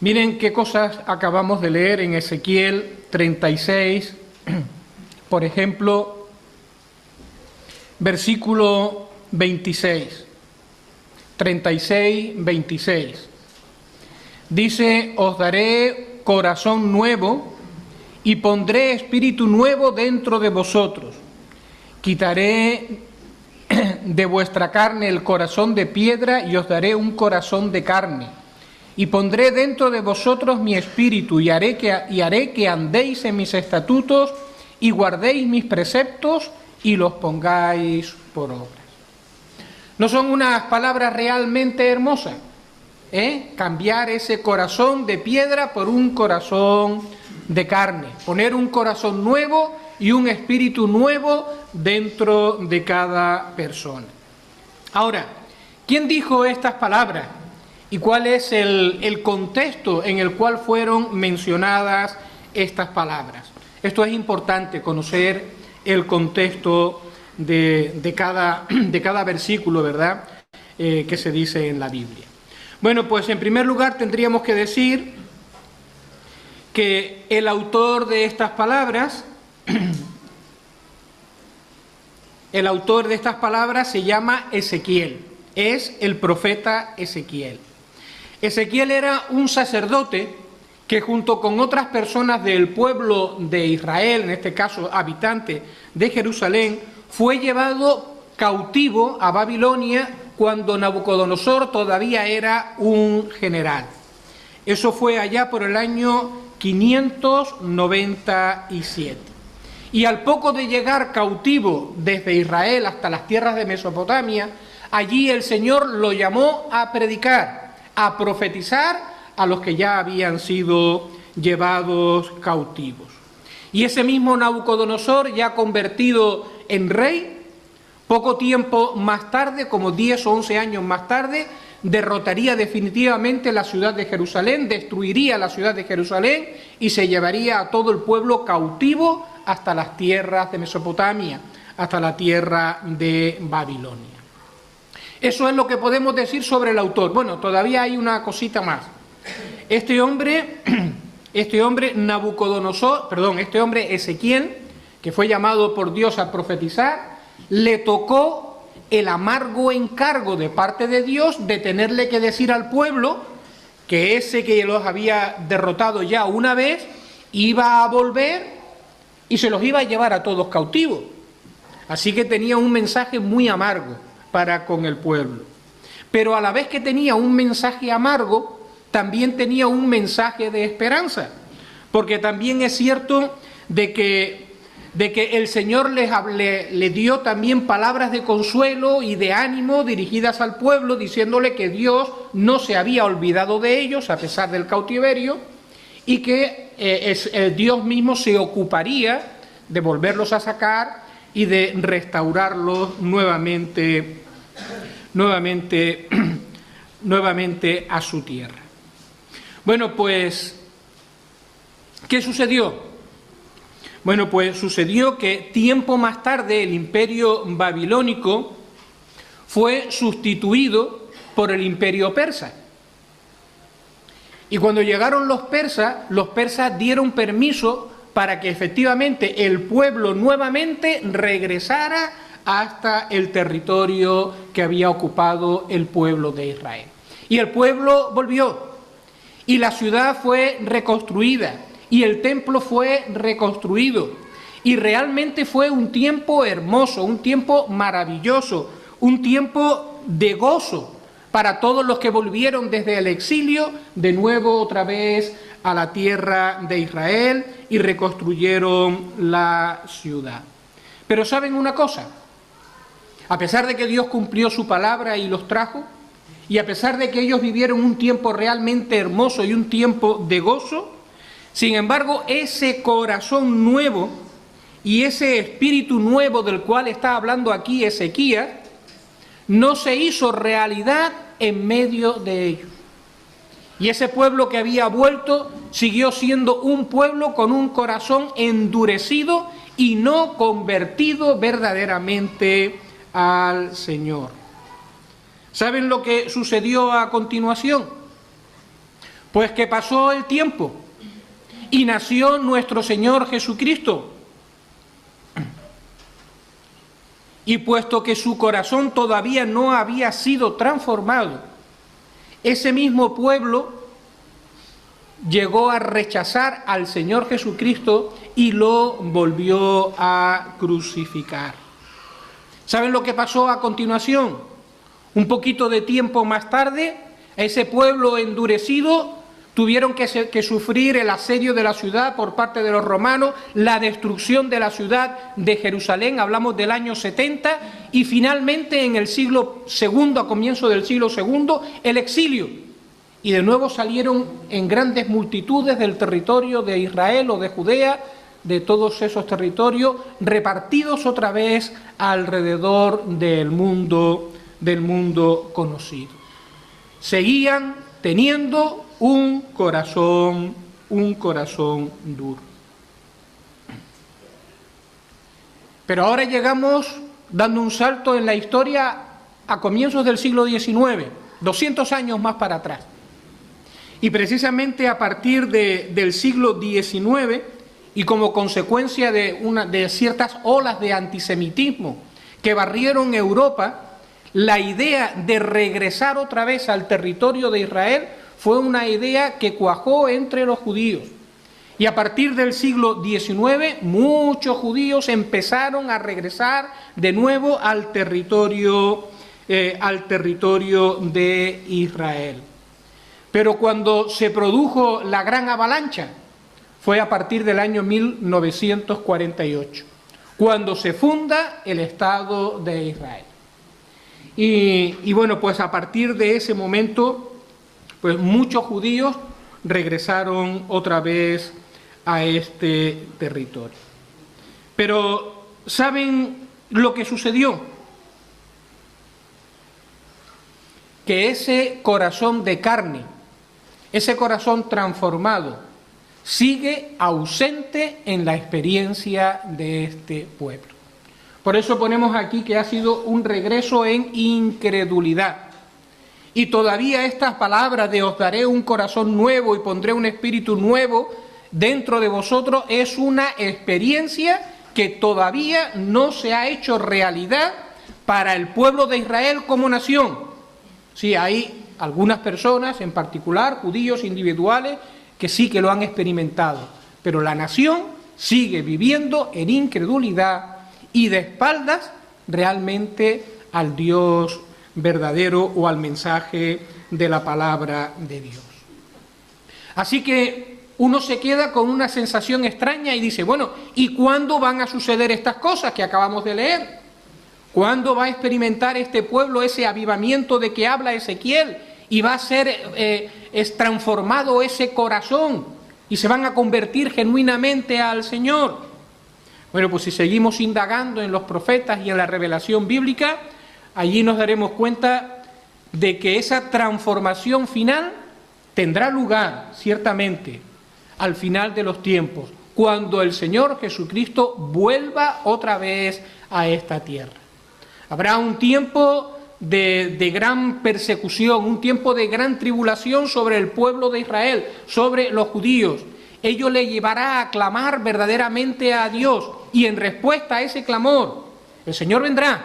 Miren qué cosas acabamos de leer en Ezequiel 36, por ejemplo, versículo 26, 36, 26. Dice: os daré corazón nuevo y pondré espíritu nuevo dentro de vosotros. Quitaré de vuestra carne el corazón de piedra y os daré un corazón de carne. Y pondré dentro de vosotros mi espíritu y haré que andéis en mis estatutos y guardéis mis preceptos y los pongáis por obra. ¿No son unas palabras realmente hermosas? Cambiar ese corazón de piedra por un corazón de carne, poner un corazón nuevo y un espíritu nuevo dentro de cada persona. Ahora, ¿quién dijo estas palabras? ¿Y cuál es el contexto en el cual fueron mencionadas estas palabras? Esto es importante, conocer el contexto de cada versículo, ¿verdad?, que se dice en la Biblia. Bueno, pues en primer lugar tendríamos que decir que el autor de estas palabras, se llama Ezequiel, es el profeta Ezequiel. Ezequiel era un sacerdote que junto con otras personas del pueblo de Israel, en este caso habitantes de Jerusalén, fue llevado cautivo a Babilonia cuando Nabucodonosor todavía era un general. Eso fue allá por el año 597. Y al poco de llegar cautivo desde Israel hasta las tierras de Mesopotamia, allí el Señor lo llamó a predicar, a profetizar a los que ya habían sido llevados cautivos. Y ese mismo Nabucodonosor, ya convertido en rey, poco tiempo más tarde, como 10 o 11 años más tarde, derrotaría definitivamente la ciudad de Jerusalén, destruiría la ciudad de Jerusalén y se llevaría a todo el pueblo cautivo hasta las tierras de Mesopotamia, hasta la tierra de Babilonia. Eso es lo que podemos decir sobre el autor. Bueno, todavía hay una cosita más. Este hombre Ezequiel, que fue llamado por Dios a profetizar, le tocó el amargo encargo de parte de Dios de tenerle que decir al pueblo que ese que los había derrotado ya una vez iba a volver y se los iba a llevar a todos cautivos. Así que tenía un mensaje muy amargo para con el pueblo. Pero a la vez que tenía un mensaje amargo, también tenía un mensaje de esperanza, porque también es cierto de que el Señor le dio también palabras de consuelo y de ánimo dirigidas al pueblo, diciéndole que Dios no se había olvidado de ellos a pesar del cautiverio y que Dios mismo se ocuparía de volverlos a sacar y de restaurarlos nuevamente a su tierra. Bueno, pues, ¿qué sucedió? Bueno, pues sucedió que tiempo más tarde el imperio babilónico fue sustituido por el imperio persa. Y cuando llegaron los persas dieron permiso para que efectivamente el pueblo nuevamente regresara hasta el territorio que había ocupado el pueblo de Israel. Y el pueblo volvió, y la ciudad fue reconstruida, y el templo fue reconstruido, y realmente fue un tiempo hermoso, un tiempo maravilloso, un tiempo de gozo para todos los que volvieron desde el exilio de nuevo otra vez a la tierra de Israel y reconstruyeron la ciudad. Pero ¿saben una cosa? A pesar de que Dios cumplió su palabra y los trajo, y a pesar de que ellos vivieron un tiempo realmente hermoso y un tiempo de gozo, sin embargo, ese corazón nuevo y ese espíritu nuevo del cual está hablando aquí Ezequías, no se hizo realidad en medio de ellos. Y ese pueblo que había vuelto siguió siendo un pueblo con un corazón endurecido y no convertido verdaderamente al Señor. ¿Saben lo que sucedió a continuación? Pues que pasó el tiempo y nació nuestro Señor Jesucristo. Y puesto que su corazón todavía no había sido transformado, ese mismo pueblo llegó a rechazar al Señor Jesucristo y lo volvió a crucificar. ¿Saben lo que pasó a continuación? Un poquito de tiempo más tarde, ese pueblo endurecido tuvieron que sufrir el asedio de la ciudad por parte de los romanos, la destrucción de la ciudad de Jerusalén, hablamos del año 70, y finalmente en el siglo II, a comienzo del siglo II, el exilio. Y de nuevo salieron en grandes multitudes del territorio de Israel o de Judea, de todos esos territorios, repartidos otra vez alrededor del mundo conocido. Seguían teniendo un corazón duro. Pero ahora llegamos, dando un salto en la historia, a comienzos del siglo XIX, 200 años más para atrás. Y precisamente a partir del siglo XIX, y como consecuencia de ciertas olas de antisemitismo que barrieron Europa, la idea de regresar otra vez al territorio de Israel fue una idea que cuajó entre los judíos. Y a partir del siglo XIX, muchos judíos empezaron a regresar de nuevo al territorio de Israel. Pero cuando se produjo la gran avalancha, fue a partir del año 1948, cuando se funda el Estado de Israel. Y bueno, pues a partir de ese momento, pues muchos judíos regresaron otra vez a este territorio. Pero ¿saben lo que sucedió? Que ese corazón de carne, ese corazón transformado, sigue ausente en la experiencia de este pueblo. Por eso ponemos aquí que ha sido un regreso en incredulidad. Y todavía estas palabras de os daré un corazón nuevo y pondré un espíritu nuevo dentro de vosotros es una experiencia que todavía no se ha hecho realidad para el pueblo de Israel como nación. Sí, hay algunas personas, en particular judíos individuales, que sí que lo han experimentado, pero la nación sigue viviendo en incredulidad y de espaldas realmente al Dios verdadero o al mensaje de la palabra de Dios. Así que uno se queda con una sensación extraña y dice, bueno, ¿y cuándo van a suceder estas cosas que acabamos de leer? ¿Cuándo va a experimentar este pueblo ese avivamiento de que habla Ezequiel? Y va a ser transformado ese corazón y se van a convertir genuinamente al Señor. Bueno, pues si seguimos indagando en los profetas y en la revelación bíblica, allí nos daremos cuenta de que esa transformación final tendrá lugar, ciertamente, al final de los tiempos, cuando el Señor Jesucristo vuelva otra vez a esta tierra. Habrá un tiempo de gran persecución, un tiempo de gran tribulación sobre el pueblo de Israel, sobre los judíos. Ello le llevará a clamar verdaderamente a Dios y en respuesta a ese clamor, el Señor vendrá.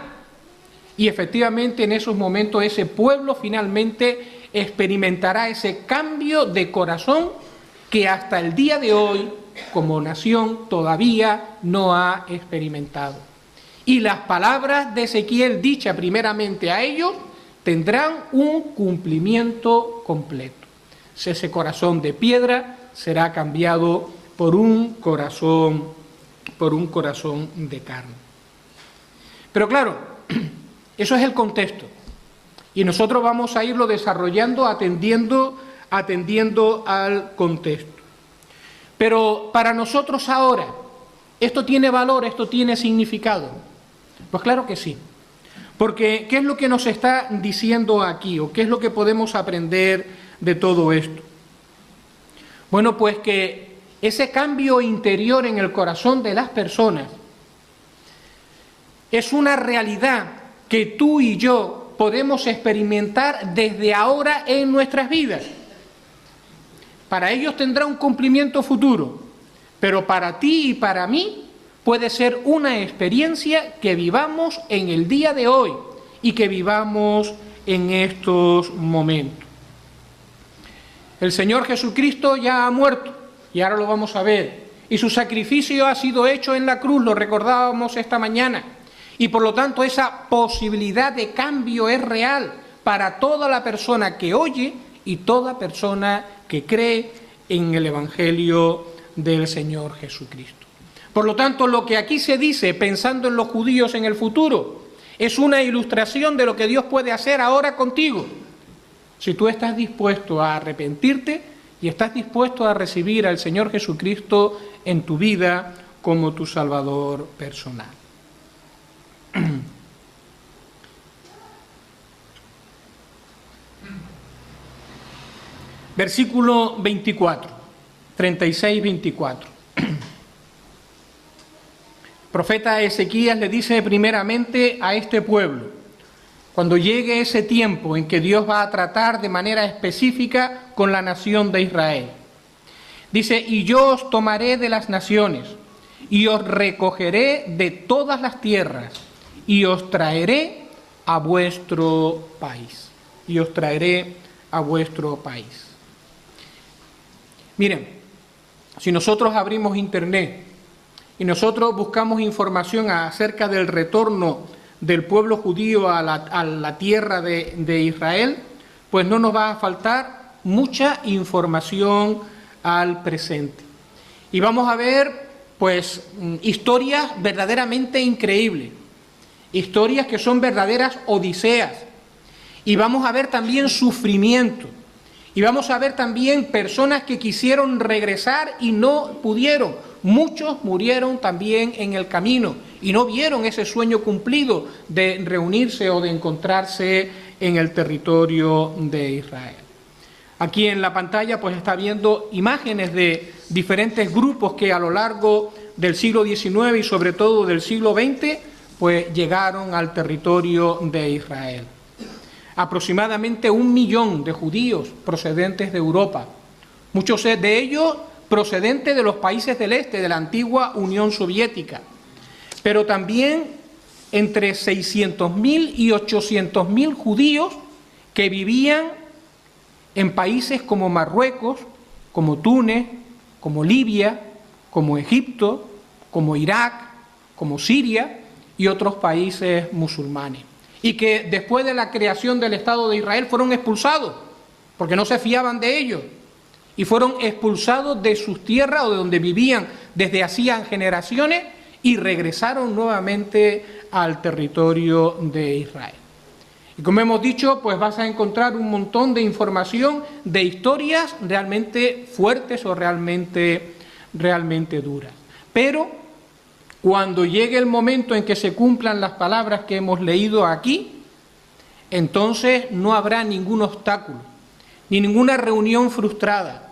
Y efectivamente en esos momentos ese pueblo finalmente experimentará ese cambio de corazón que hasta el día de hoy, como nación, todavía no ha experimentado. Y las palabras de Ezequiel dichas primeramente a ellos tendrán un cumplimiento completo. Ese corazón de piedra será cambiado por un corazón de carne. Pero claro, eso es el contexto. Y nosotros vamos a irlo desarrollando atendiendo al contexto. Pero para nosotros ahora, ¿esto tiene valor, esto tiene significado? Pues claro que sí. Porque ¿qué es lo que nos está diciendo aquí? ¿O qué es lo que podemos aprender de todo esto? Bueno, pues que ese cambio interior en el corazón de las personas es una realidad que tú y yo podemos experimentar desde ahora en nuestras vidas. para ellos tendrá un cumplimiento futuro, pero para ti y para mí puede ser una experiencia que vivamos en el día de hoy y que vivamos en estos momentos. El Señor Jesucristo ya ha muerto, y ahora lo vamos a ver, y su sacrificio ha sido hecho en la cruz, lo recordábamos esta mañana, y por lo tanto esa posibilidad de cambio es real para toda la persona que oye y toda persona que cree en el Evangelio del Señor Jesucristo. Por lo tanto, lo que aquí se dice, pensando en los judíos en el futuro, es una ilustración de lo que Dios puede hacer ahora contigo, si tú estás dispuesto a arrepentirte y estás dispuesto a recibir al Señor Jesucristo en tu vida como tu Salvador personal. Versículo 24, 36-24. Profeta Ezequías le dice primeramente a este pueblo, cuando llegue ese tiempo en que Dios va a tratar de manera específica con la nación de Israel. Dice, y yo os tomaré de las naciones, y os recogeré de todas las tierras, y os traeré a vuestro país. Y os traeré a vuestro país. Miren, si nosotros abrimos internet y nosotros buscamos información acerca del retorno del pueblo judío a la tierra de Israel, pues no nos va a faltar mucha información al presente. Y vamos a ver, pues, historias verdaderamente increíbles, historias que son verdaderas odiseas, y vamos a ver también sufrimiento, y vamos a ver también personas que quisieron regresar y no pudieron. Muchos murieron también en el camino y no vieron ese sueño cumplido de reunirse o de encontrarse en el territorio de Israel. Aquí en la pantalla pues está viendo imágenes de diferentes grupos que a lo largo del siglo XIX y sobre todo del siglo XX pues llegaron al territorio de Israel. Aproximadamente 1 millón de judíos procedentes de Europa, muchos de ellos procedentes de los países del este, de la antigua Unión Soviética, pero también entre 600.000 y 800.000 judíos que vivían en países como Marruecos, como Túnez, como Libia, como Egipto, como Irak, como Siria y otros países musulmanes. Y que después de la creación del Estado de Israel fueron expulsados, porque no se fiaban de ellos, y fueron expulsados de sus tierras o de donde vivían desde hacían generaciones y regresaron nuevamente al territorio de Israel. Y como hemos dicho, pues vas a encontrar un montón de información, de historias realmente fuertes o realmente duras. Pero cuando llegue el momento en que se cumplan las palabras que hemos leído aquí, entonces no habrá ningún obstáculo, ni ninguna reunión frustrada,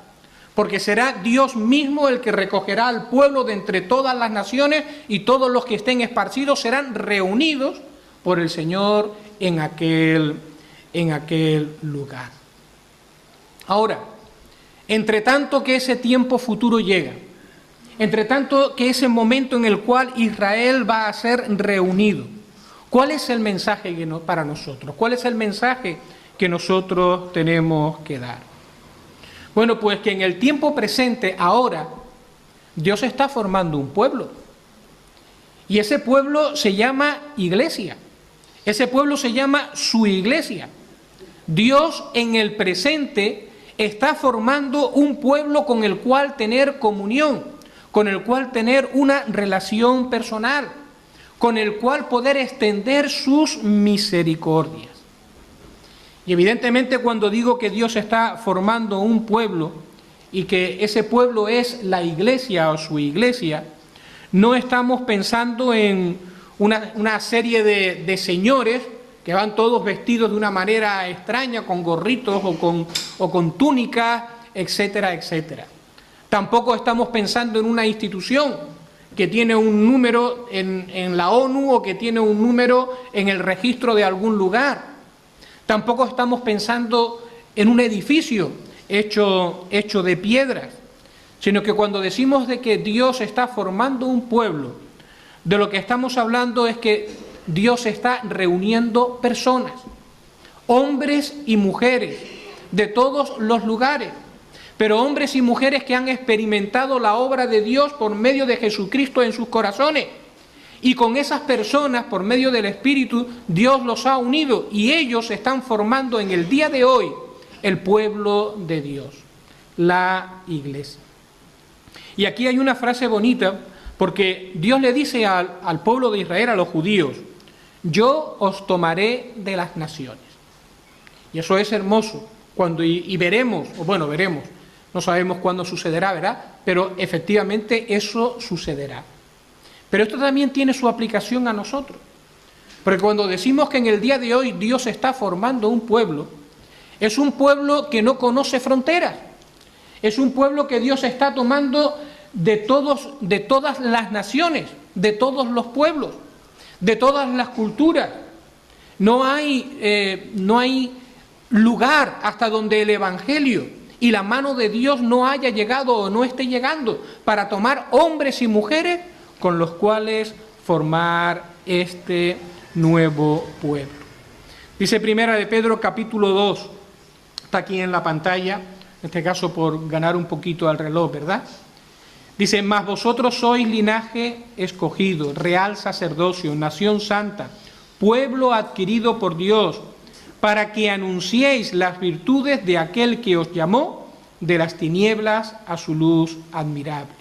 porque será Dios mismo el que recogerá al pueblo de entre todas las naciones y todos los que estén esparcidos serán reunidos por el Señor en aquel lugar. Ahora, entre tanto que ese tiempo futuro llega, entre tanto que ese momento en el cual Israel va a ser reunido, ¿cuál es el mensaje para nosotros? ¿Cuál es el mensaje que nosotros tenemos que dar? Bueno, pues que en el tiempo presente, ahora, Dios está formando un pueblo. Y ese pueblo se llama iglesia. Ese pueblo se llama su iglesia. Dios en el presente está formando un pueblo con el cual tener comunión, con el cual tener una relación personal, con el cual poder extender sus misericordias. Y evidentemente cuando digo que Dios está formando un pueblo y que ese pueblo es la iglesia o su iglesia, no estamos pensando en una serie de señores que van todos vestidos de una manera extraña, con gorritos o con túnicas, etcétera, etcétera. Tampoco estamos pensando en una institución que tiene un número en la ONU o que tiene un número en el registro de algún lugar. Tampoco estamos pensando en un edificio hecho de piedras, sino que cuando decimos de que Dios está formando un pueblo, de lo que estamos hablando es que Dios está reuniendo personas, hombres y mujeres de todos los lugares, pero hombres y mujeres que han experimentado la obra de Dios por medio de Jesucristo en sus corazones. Y con esas personas, por medio del Espíritu, Dios los ha unido y ellos están formando en el día de hoy el pueblo de Dios, la iglesia. Y aquí hay una frase bonita, porque Dios le dice al pueblo de Israel, a los judíos: yo os tomaré de las naciones. Y eso es hermoso, veremos, no sabemos cuándo sucederá, ¿verdad? Pero efectivamente eso sucederá. Pero esto también tiene su aplicación a nosotros, porque cuando decimos que en el día de hoy Dios está formando un pueblo, es un pueblo que no conoce fronteras, es un pueblo que Dios está tomando de todas las naciones, de todos los pueblos, de todas las culturas. No hay lugar hasta donde el Evangelio y la mano de Dios no haya llegado o no esté llegando para tomar hombres y mujeres con los cuales formar este nuevo pueblo. Dice Primera de Pedro capítulo 2, está aquí en la pantalla, en este caso por ganar un poquito al reloj, ¿verdad? Dice: mas vosotros sois linaje escogido, real sacerdocio, nación santa, pueblo adquirido por Dios, para que anunciéis las virtudes de aquel que os llamó de las tinieblas a su luz admirable.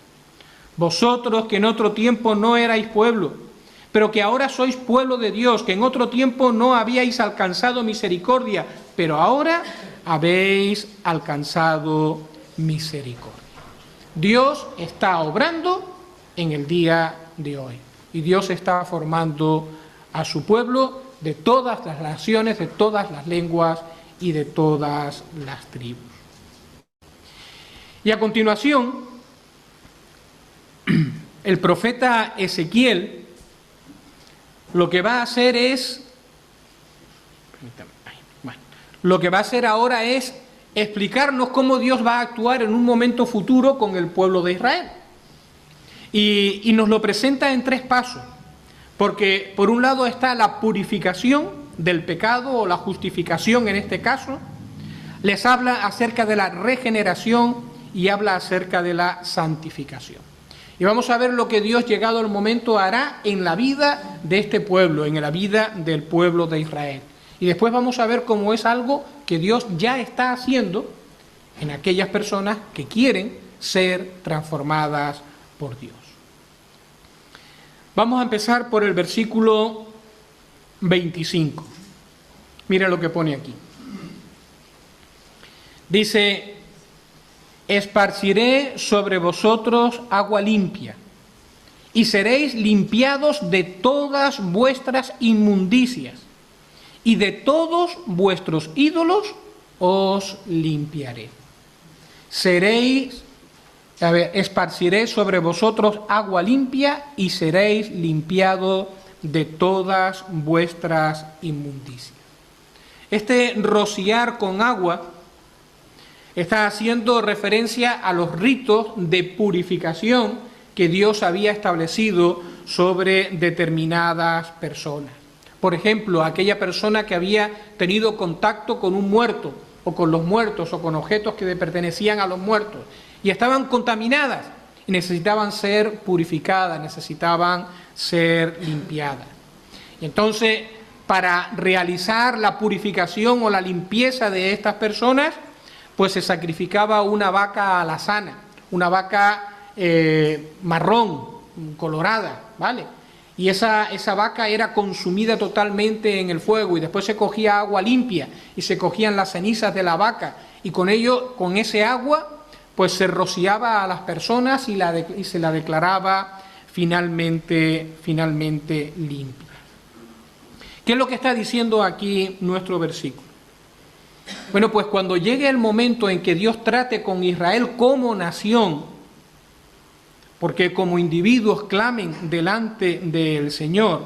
Vosotros que en otro tiempo no erais pueblo, pero que ahora sois pueblo de Dios, que en otro tiempo no habíais alcanzado misericordia, pero ahora habéis alcanzado misericordia. Dios está obrando en el día de hoy y Dios está formando a su pueblo de todas las naciones, de todas las lenguas y de todas las tribus. Y a continuación, el profeta Ezequiel lo que va a hacer ahora es explicarnos cómo Dios va a actuar en un momento futuro con el pueblo de Israel. Y nos lo presenta en 3 pasos, porque por un lado está la purificación del pecado o la justificación en este caso, les habla acerca de la regeneración y habla acerca de la santificación. Y vamos a ver lo que Dios, llegado el momento, hará en la vida de este pueblo, en la vida del pueblo de Israel. Y después vamos a ver cómo es algo que Dios ya está haciendo en aquellas personas que quieren ser transformadas por Dios. Vamos a empezar por el versículo 25. Mira lo que pone aquí. Dice: esparciré sobre vosotros agua limpia, y seréis limpiados de todas vuestras inmundicias, y de todos vuestros ídolos os limpiaré. Esparciré sobre vosotros agua limpia, y seréis limpiados de todas vuestras inmundicias. Este rociar con agua está haciendo referencia a los ritos de purificación que Dios había establecido sobre determinadas personas. Por ejemplo, aquella persona que había tenido contacto con un muerto, o con los muertos, o con objetos que pertenecían a los muertos, y estaban contaminadas, y necesitaban ser purificadas, necesitaban ser limpiadas. Y entonces, para realizar la purificación o la limpieza de estas personas, pues se sacrificaba una vaca alazana, una vaca marrón, colorada, ¿vale? Y esa vaca era consumida totalmente en el fuego, y después se cogía agua limpia y se cogían las cenizas de la vaca, y con ese agua pues se rociaba a las personas y se la declaraba finalmente limpia. ¿Qué es lo que está diciendo aquí nuestro versículo? Bueno, pues cuando llegue el momento en que Dios trate con Israel como nación, porque como individuos clamen delante del Señor,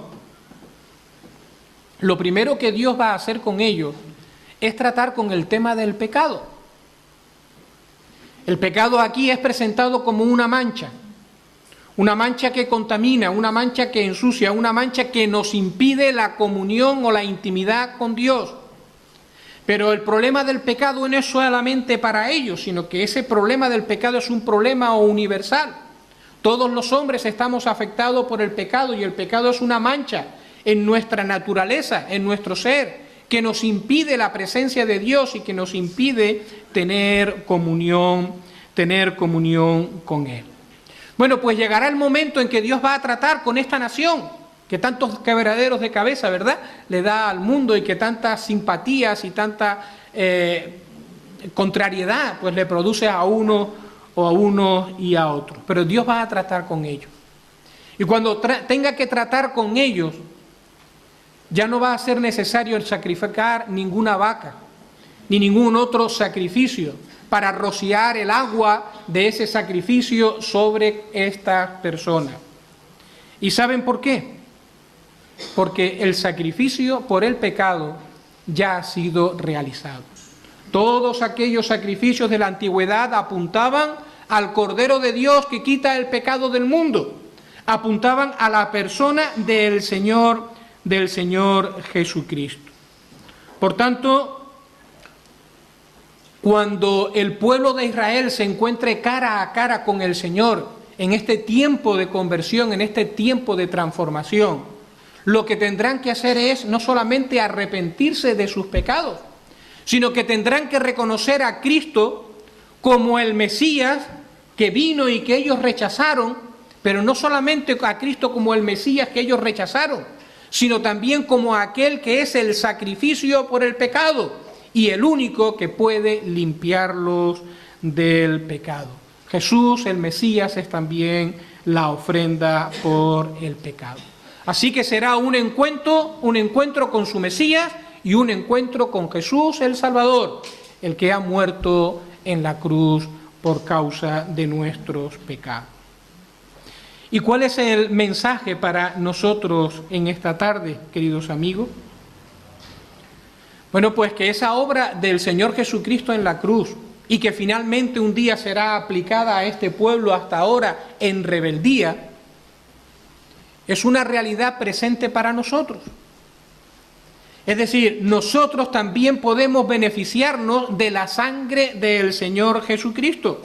lo primero que Dios va a hacer con ellos es tratar con el tema del pecado. El pecado aquí es presentado como una mancha que contamina, una mancha que ensucia, una mancha que nos impide la comunión o la intimidad con Dios. Pero el problema del pecado no es solamente para ellos, sino que ese problema del pecado es un problema universal. Todos los hombres estamos afectados por el pecado, y el pecado es una mancha en nuestra naturaleza, en nuestro ser, que nos impide la presencia de Dios y que nos impide tener comunión con Él. Bueno, pues llegará el momento en que Dios va a tratar con esta nación, que tantos quebraderos de cabeza, ¿verdad?, le da al mundo, y que tantas simpatías y tanta contrariedad pues le produce a uno y a otro. Pero Dios va a tratar con ellos. Y cuando tenga que tratar con ellos, ya no va a ser necesario sacrificar ninguna vaca, ni ningún otro sacrificio, para rociar el agua de ese sacrificio sobre estas personas. ¿Y saben por qué? Porque el sacrificio por el pecado ya ha sido realizado. Todos aquellos sacrificios de la antigüedad apuntaban al Cordero de Dios que quita el pecado del mundo, apuntaban a la persona del Señor Jesucristo. Por tanto, cuando el pueblo de Israel se encuentre cara a cara con el Señor en este tiempo de conversión, en este tiempo de transformación, lo que tendrán que hacer es no solamente arrepentirse de sus pecados, sino que tendrán que reconocer a Cristo como el Mesías que vino y que ellos rechazaron, pero no solamente a Cristo como el Mesías que ellos rechazaron, sino también como aquel que es el sacrificio por el pecado y el único que puede limpiarlos del pecado. Jesús, el Mesías, es también la ofrenda por el pecado. Así que será un encuentro con su Mesías y un encuentro con Jesús el Salvador, el que ha muerto en la cruz por causa de nuestros pecados. ¿Y cuál es el mensaje para nosotros en esta tarde, queridos amigos? Bueno, pues que esa obra del Señor Jesucristo en la cruz, y que finalmente un día será aplicada a este pueblo hasta ahora en rebeldía, es una realidad presente para nosotros. Es decir, nosotros también podemos beneficiarnos de la sangre del Señor Jesucristo,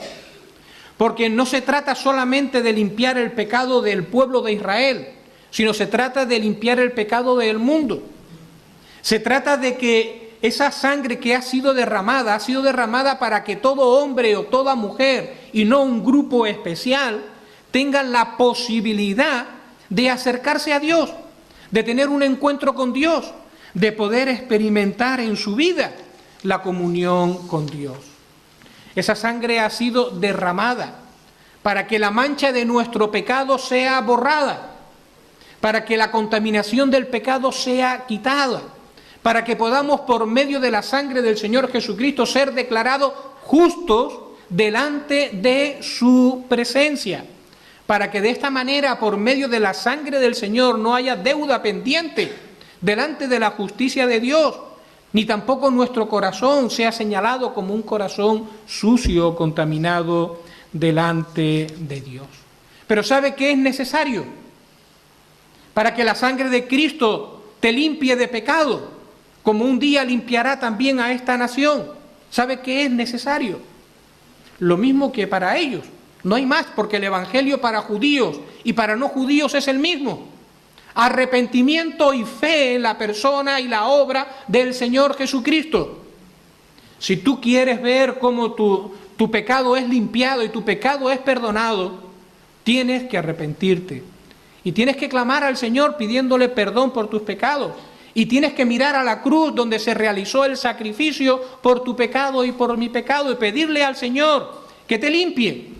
porque no se trata solamente de limpiar el pecado del pueblo de Israel, sino se trata de limpiar el pecado del mundo. Se trata de que esa sangre que ha sido derramada para que todo hombre o toda mujer, y no un grupo especial, tengan la posibilidad de acercarse a Dios, de tener un encuentro con Dios, de poder experimentar en su vida la comunión con Dios. Esa sangre ha sido derramada para que la mancha de nuestro pecado sea borrada, para que la contaminación del pecado sea quitada, para que podamos por medio de la sangre del Señor Jesucristo ser declarados justos delante de su presencia, para que de esta manera, por medio de la sangre del Señor, no haya deuda pendiente delante de la justicia de Dios, ni tampoco nuestro corazón sea señalado como un corazón sucio o contaminado delante de Dios. Pero ¿sabe qué es necesario? Para que la sangre de Cristo te limpie de pecado, como un día limpiará también a esta nación. ¿Sabe qué es necesario? Lo mismo que para ellos. No hay más, porque el Evangelio para judíos y para no judíos es el mismo. Arrepentimiento y fe en la persona y la obra del Señor Jesucristo. Si tú quieres ver cómo tu pecado es limpiado y tu pecado es perdonado, tienes que arrepentirte. Y tienes que clamar al Señor pidiéndole perdón por tus pecados. Y tienes que mirar a la cruz donde se realizó el sacrificio por tu pecado y por mi pecado, y pedirle al Señor que te limpie.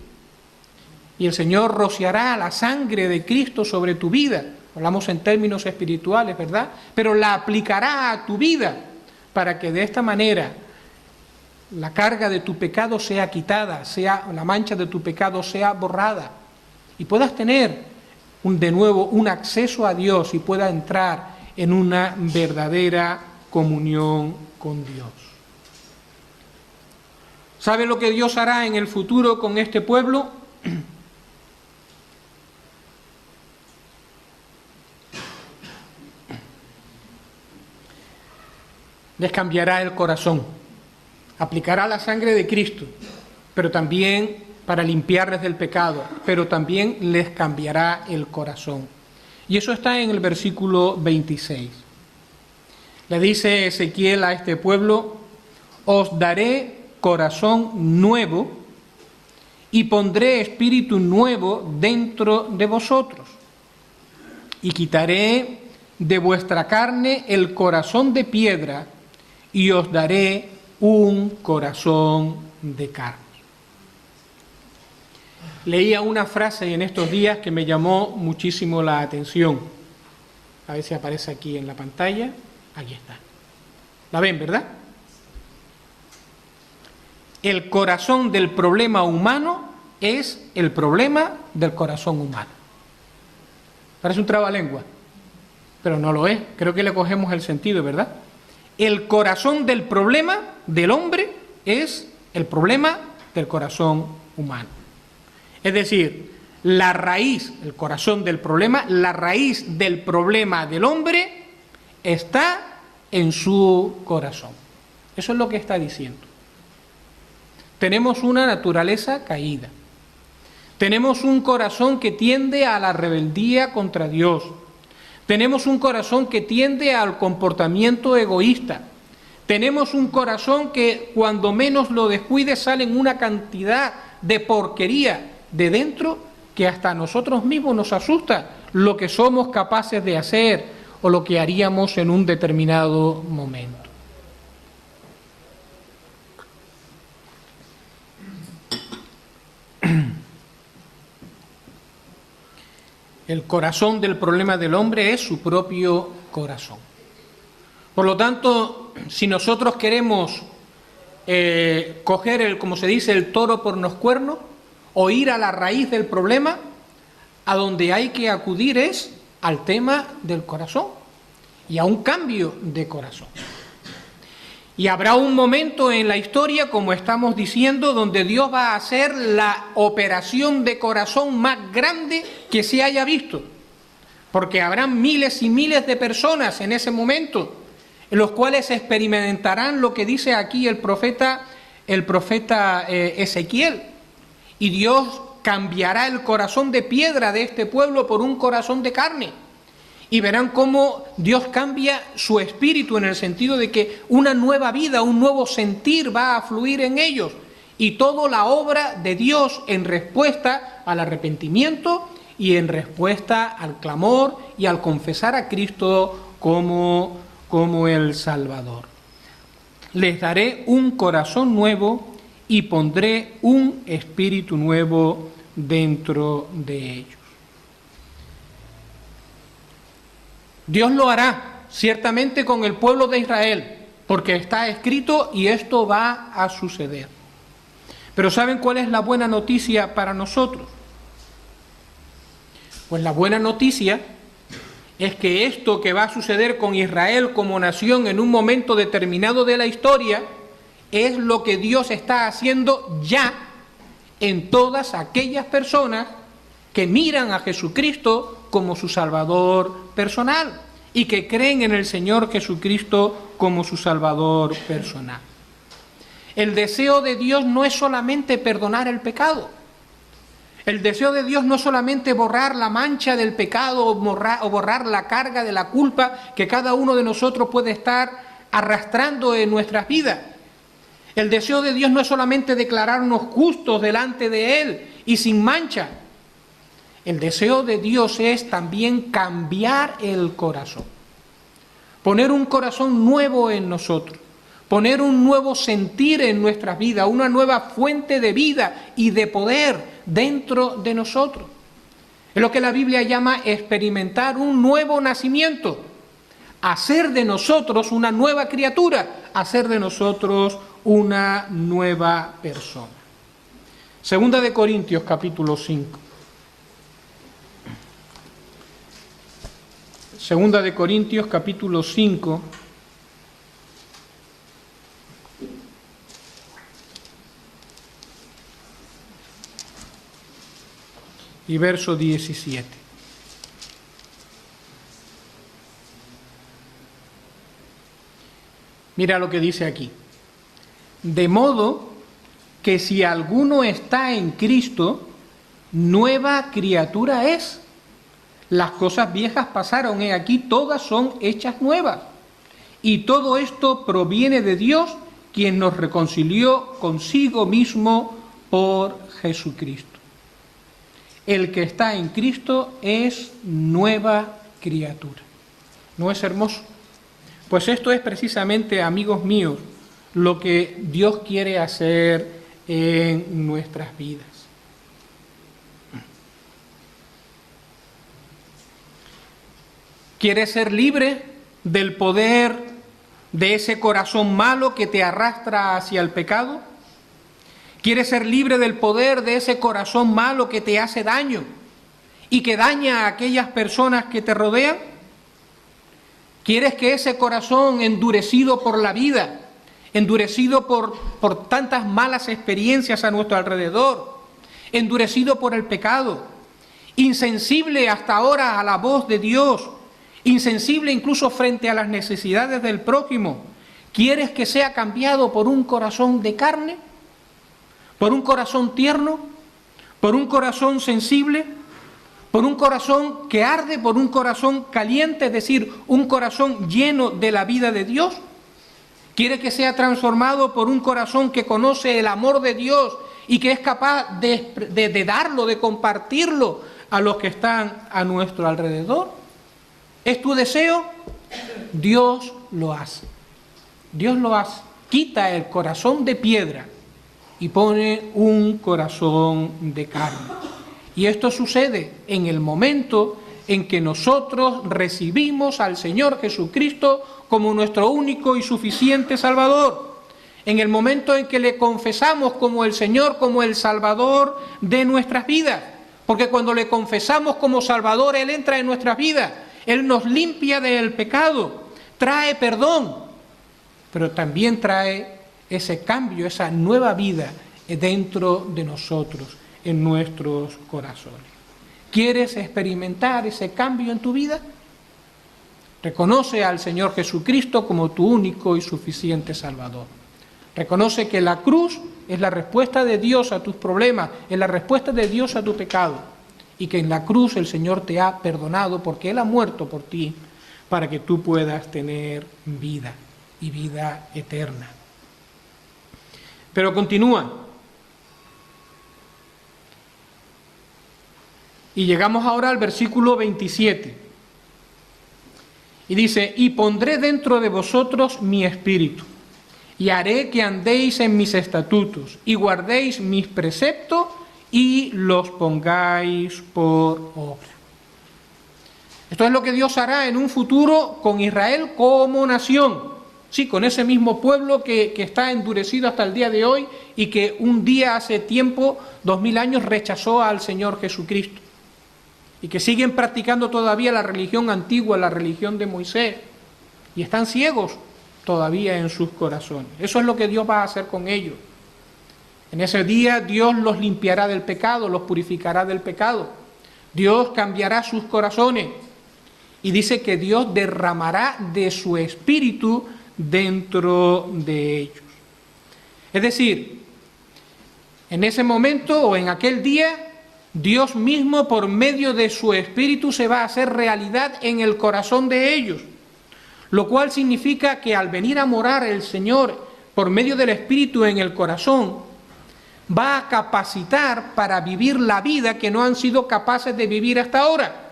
Y el Señor rociará la sangre de Cristo sobre tu vida. Hablamos en términos espirituales, ¿verdad? Pero la aplicará a tu vida para que de esta manera la carga de tu pecado sea quitada, la mancha de tu pecado sea borrada, y puedas tener de nuevo un acceso a Dios y pueda entrar en una verdadera comunión con Dios. ¿Sabe lo que Dios hará en el futuro con este pueblo? Les cambiará el corazón, aplicará la sangre de Cristo, pero también para limpiarles del pecado, pero también les cambiará el corazón. Y eso está en el versículo 26. Le dice Ezequiel a este pueblo: os daré corazón nuevo y pondré espíritu nuevo dentro de vosotros, y quitaré de vuestra carne el corazón de piedra y os daré un corazón de carne. Leía una frase en estos días que me llamó muchísimo la atención. A ver si aparece aquí en la pantalla. Aquí está. ¿La ven, verdad? El corazón del problema humano es el problema del corazón humano. Parece un trabalengua, pero no lo es. Creo que le cogemos el sentido, ¿verdad? El corazón del problema del hombre es el problema del corazón humano. Es decir, la raíz, el corazón del problema, la raíz del problema del hombre está en su corazón. Eso es lo que está diciendo. Tenemos una naturaleza caída. Tenemos un corazón que tiende a la rebeldía contra Dios. Tenemos un corazón que tiende al comportamiento egoísta. Tenemos un corazón que cuando menos lo descuide salen una cantidad de porquería de dentro que hasta a nosotros mismos nos asusta lo que somos capaces de hacer o lo que haríamos en un determinado momento. El corazón del problema del hombre es su propio corazón. Por lo tanto, si nosotros queremos coger como se dice, el toro por los cuernos, o ir a la raíz del problema, a donde hay que acudir es al tema del corazón y a un cambio de corazón. Y habrá un momento en la historia, como estamos diciendo, donde Dios va a hacer la operación de corazón más grande que se haya visto, porque habrán miles y miles de personas en ese momento, en los cuales experimentarán lo que dice aquí el profeta Ezequiel, y Dios cambiará el corazón de piedra de este pueblo por un corazón de carne. Y verán cómo Dios cambia su espíritu en el sentido de que una nueva vida, un nuevo sentir va a fluir en ellos. Y toda la obra de Dios en respuesta al arrepentimiento y en respuesta al clamor y al confesar a Cristo como el Salvador. Les daré un corazón nuevo y pondré un espíritu nuevo dentro de ellos. Dios lo hará ciertamente con el pueblo de Israel, porque está escrito y esto va a suceder. Pero ¿saben cuál es la buena noticia para nosotros? Pues la buena noticia es que esto que va a suceder con Israel como nación en un momento determinado de la historia es lo que Dios está haciendo ya en todas aquellas personas que miran a Jesucristo como su Salvador personal y que creen en el Señor Jesucristo como su Salvador personal. El deseo de Dios no es solamente perdonar el pecado. El deseo de Dios no es solamente borrar la mancha del pecado o borrar la carga de la culpa que cada uno de nosotros puede estar arrastrando en nuestras vidas. El deseo de Dios no es solamente declararnos justos delante de Él y sin mancha. El deseo de Dios es también cambiar el corazón, poner un corazón nuevo en nosotros, poner un nuevo sentir en nuestras vidas, una nueva fuente de vida y de poder dentro de nosotros. Es lo que la Biblia llama experimentar un nuevo nacimiento, hacer de nosotros una nueva criatura, hacer de nosotros una nueva persona. Segunda de Corintios capítulo 5. Segunda de Corintios capítulo 5. y verso 17. Mira lo que dice aquí. De modo que si alguno está en Cristo, nueva criatura es. Las cosas viejas pasaron, he aquí, todas son hechas nuevas. Y todo esto proviene de Dios, quien nos reconcilió consigo mismo por Jesucristo. El que está en Cristo es nueva criatura. ¿No es hermoso? Pues esto es precisamente, amigos míos, lo que Dios quiere hacer en nuestras vidas. ¿Quieres ser libre del poder de ese corazón malo que te arrastra hacia el pecado? ¿Quieres ser libre del poder de ese corazón malo que te hace daño y que daña a aquellas personas que te rodean? ¿Quieres que ese corazón endurecido por la vida, endurecido por tantas malas experiencias a nuestro alrededor, endurecido por el pecado, insensible hasta ahora a la voz de Dios, insensible incluso frente a las necesidades del prójimo, ¿quieres que sea cambiado por un corazón de carne? ¿Por un corazón tierno? ¿Por un corazón sensible? ¿Por un corazón que arde? ¿Por un corazón caliente? Es decir, un corazón lleno de la vida de Dios. ¿Quiere que sea transformado por un corazón que conoce el amor de Dios y que es capaz de darlo, de compartirlo a los que están a nuestro alrededor? ¿Es tu deseo? Dios lo hace. Dios lo hace. Quita el corazón de piedra y pone un corazón de carne. Y esto sucede en el momento en que nosotros recibimos al Señor Jesucristo como nuestro único y suficiente Salvador. En el momento en que le confesamos como el Señor, como el Salvador de nuestras vidas. Porque cuando le confesamos como Salvador, Él entra en nuestras vidas. Él nos limpia del pecado, trae perdón, pero también trae ese cambio, esa nueva vida dentro de nosotros, en nuestros corazones. ¿Quieres experimentar ese cambio en tu vida? Reconoce al Señor Jesucristo como tu único y suficiente Salvador. Reconoce que la cruz es la respuesta de Dios a tus problemas, es la respuesta de Dios a tu pecado. Y que en la cruz el Señor te ha perdonado porque Él ha muerto por ti para que tú puedas tener vida y vida eterna. Pero continúa. Y llegamos ahora al versículo 27. Y dice, y pondré dentro de vosotros mi espíritu, y haré que andéis en mis estatutos, y guardéis mis preceptos, y los pongáis por obra. Esto es lo que Dios hará en un futuro con Israel como nación. Sí, con ese mismo pueblo que está endurecido hasta el día de hoy y que un día hace tiempo, 2000 años, rechazó al Señor Jesucristo. Y que siguen practicando todavía la religión antigua, la religión de Moisés. Y están ciegos todavía en sus corazones. Eso es lo que Dios va a hacer con ellos. En ese día Dios los limpiará del pecado, los purificará del pecado. Dios cambiará sus corazones. Y dice que Dios derramará de su espíritu dentro de ellos. Es decir, en ese momento o en aquel día, Dios mismo por medio de su espíritu se va a hacer realidad en el corazón de ellos. Lo cual significa que al venir a morar el Señor por medio del espíritu en el corazón, va a capacitar para vivir la vida que no han sido capaces de vivir hasta ahora.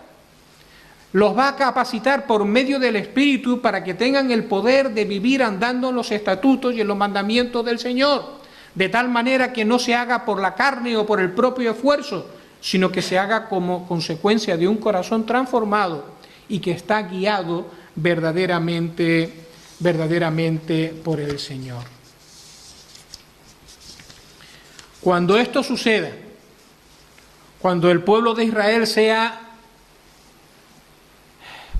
Los va a capacitar por medio del Espíritu para que tengan el poder de vivir andando en los estatutos y en los mandamientos del Señor, de tal manera que no se haga por la carne o por el propio esfuerzo, sino que se haga como consecuencia de un corazón transformado y que está guiado verdaderamente por el Señor. Cuando esto suceda, cuando el pueblo de Israel sea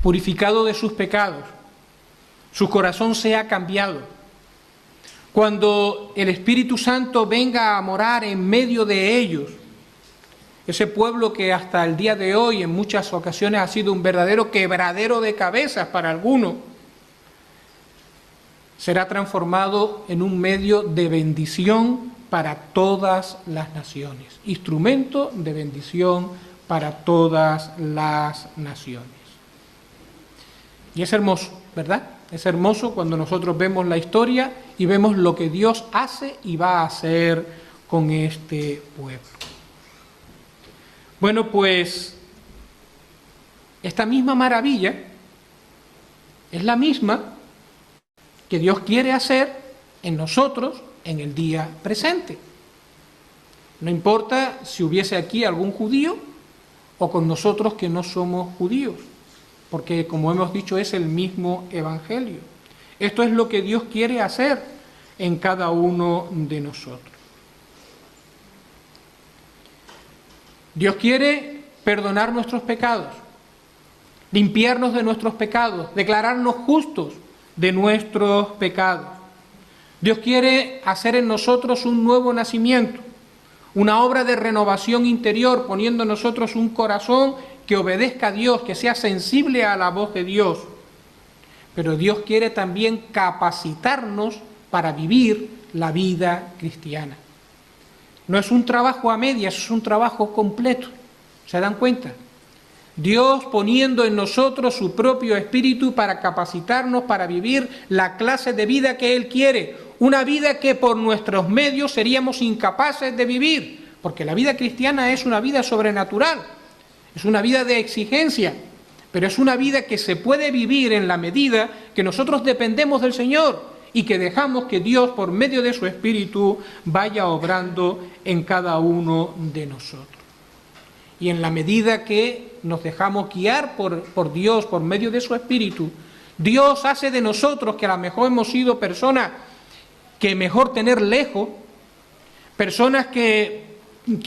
purificado de sus pecados, su corazón sea cambiado, cuando el Espíritu Santo venga a morar en medio de ellos, ese pueblo que hasta el día de hoy en muchas ocasiones ha sido un verdadero quebradero de cabezas para algunos, será transformado en un medio de bendición para todas las naciones, instrumento de bendición para todas las naciones. Y es hermoso, ¿verdad? Es hermoso cuando nosotros vemos la historia y vemos lo que Dios hace y va a hacer con este pueblo. Bueno, pues esta misma maravilla es la misma que Dios quiere hacer en nosotros en el día presente. No importa si hubiese aquí algún judío o con nosotros que no somos judíos, porque como hemos dicho es el mismo evangelio. Esto es lo que Dios quiere hacer en cada uno de nosotros. Dios quiere perdonar nuestros pecados, limpiarnos de nuestros pecados, declararnos justos de nuestros pecados. Dios quiere hacer en nosotros un nuevo nacimiento, una obra de renovación interior, poniendo en nosotros un corazón que obedezca a Dios, que sea sensible a la voz de Dios. Pero Dios quiere también capacitarnos para vivir la vida cristiana. No es un trabajo a medias, es un trabajo completo. ¿Se dan cuenta? Dios poniendo en nosotros su propio espíritu para capacitarnos para vivir la clase de vida que Él quiere, una vida que por nuestros medios seríamos incapaces de vivir, porque la vida cristiana es una vida sobrenatural, es una vida de exigencia, pero es una vida que se puede vivir en la medida que nosotros dependemos del Señor y que dejamos que Dios, por medio de su Espíritu, vaya obrando en cada uno de nosotros. Y en la medida que nos dejamos guiar por Dios, por medio de su Espíritu, Dios hace de nosotros, que a lo mejor hemos sido personas que mejor tener lejos, personas que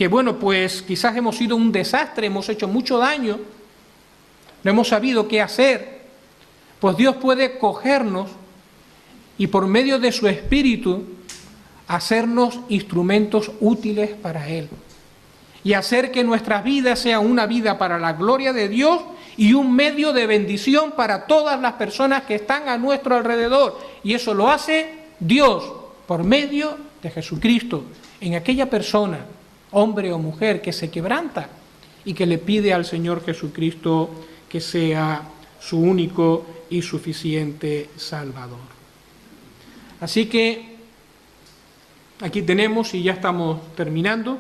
bueno, pues quizás hemos sido un desastre, hemos hecho mucho daño, no hemos sabido qué hacer, pues Dios puede cogernos y por medio de su Espíritu hacernos instrumentos útiles para Él y hacer que nuestras vidas sean una vida para la gloria de Dios y un medio de bendición para todas las personas que están a nuestro alrededor. Y eso lo hace Dios por medio de Jesucristo en aquella persona, hombre o mujer, que se quebranta y que le pide al Señor Jesucristo que sea su único y suficiente Salvador. Así que aquí tenemos, y ya estamos terminando,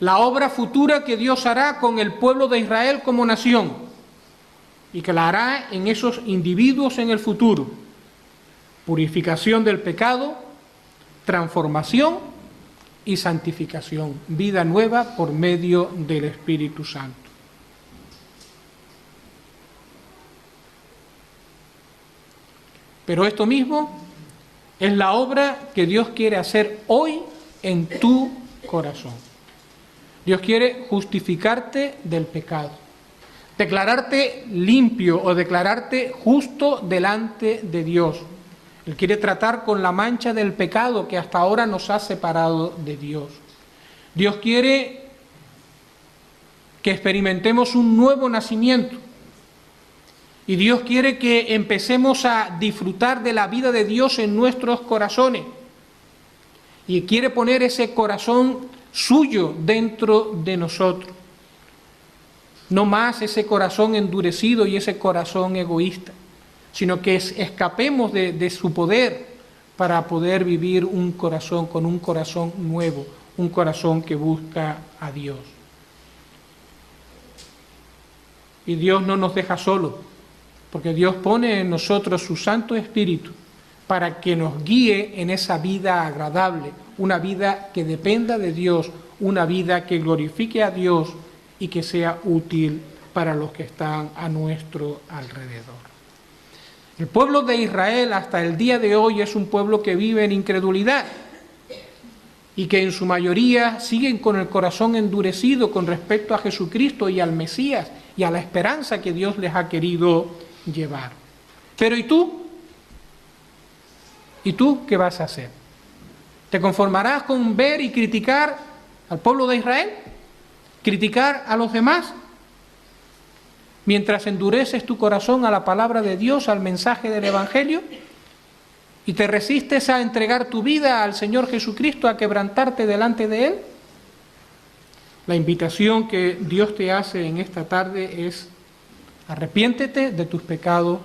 la obra futura que Dios hará con el pueblo de Israel como nación y que la hará en esos individuos en el futuro. Purificación del pecado, transformación y santificación, vida nueva por medio del Espíritu Santo. Pero esto mismo es la obra que Dios quiere hacer hoy en tu corazón. Dios quiere justificarte del pecado, declararte limpio o declararte justo delante de Dios. Él quiere tratar con la mancha del pecado que hasta ahora nos ha separado de Dios. Dios quiere que experimentemos un nuevo nacimiento. Y Dios quiere que empecemos a disfrutar de la vida de Dios en nuestros corazones. Y quiere poner ese corazón suyo dentro de nosotros. No más ese corazón endurecido y ese corazón egoísta, sino que escapemos de su poder para poder vivir un corazón con un corazón nuevo, un corazón que busca a Dios. Y Dios no nos deja solos, porque Dios pone en nosotros su Santo Espíritu para que nos guíe en esa vida agradable, una vida que dependa de Dios, una vida que glorifique a Dios y que sea útil para los que están a nuestro alrededor. El pueblo de Israel hasta el día de hoy es un pueblo que vive en incredulidad y que en su mayoría siguen con el corazón endurecido con respecto a Jesucristo y al Mesías y a la esperanza que Dios les ha querido llevar. Pero ¿y tú? ¿Y tú qué vas a hacer? ¿Te conformarás con ver y criticar al pueblo de Israel? criticar a los demás, mientras endureces tu corazón a la palabra de Dios, al mensaje del Evangelio, y te resistes a entregar tu vida al Señor Jesucristo, a quebrantarte delante de Él. La invitación que Dios te hace en esta tarde es: arrepiéntete de tus pecados,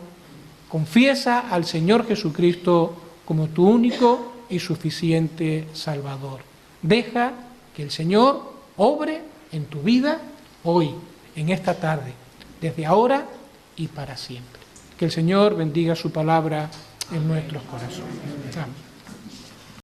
confiesa al Señor Jesucristo como tu único y suficiente Salvador. Deja que el Señor obre en tu vida hoy, en esta tarde, desde ahora y para siempre. Que el Señor bendiga su palabra en nuestros corazones. Amén.